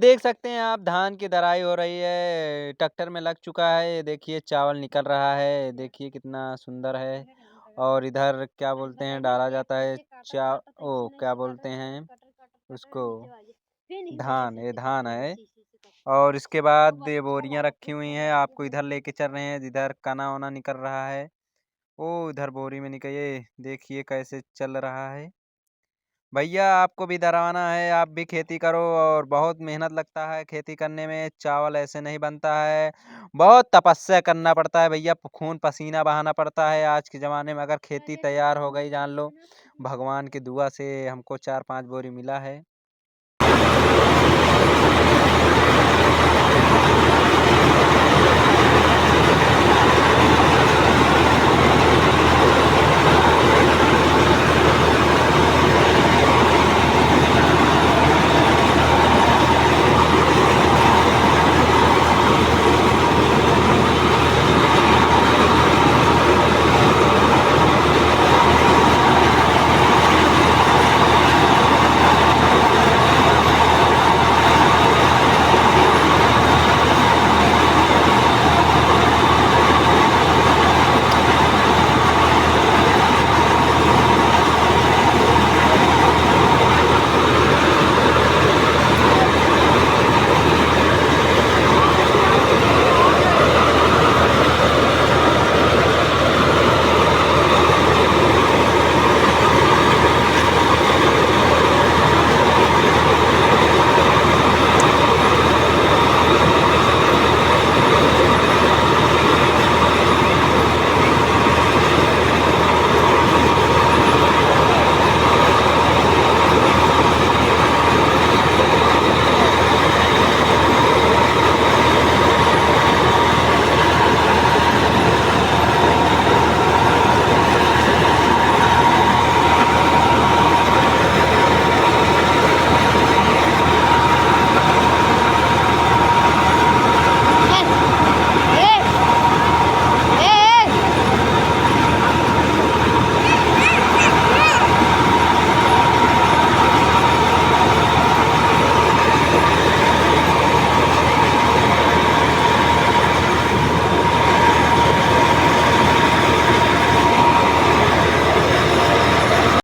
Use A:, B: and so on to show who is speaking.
A: देख सकते हैं आप धान की दराई हो रही है, ट्रैक्टर में लग चुका है। देखिए चावल निकल रहा है, देखिए कितना सुंदर है। और इधर क्या बोलते हैं डाला जाता है क्या बोलते हैं उसको धान, ये धान है। और इसके बाद ये बोरियाँ रखी हुई हैं, आपको इधर लेके चल रहे हैं जिधर कना-वना निकल रहा है। वो इधर बोरी में निकल ये देखिए कैसे चल रहा है। भैया आपको भी डरवाना है, आप भी खेती करो और बहुत मेहनत लगता है खेती करने में, चावल ऐसे नहीं बनता है। बहुत तपस्या करना पड़ता है भैया, खून पसीना बहाना पड़ता है आज के ज़माने में। अगर खेती तैयार हो गई जान लो, भगवान की दुआ से हमको 4-5 बोरी मिला है।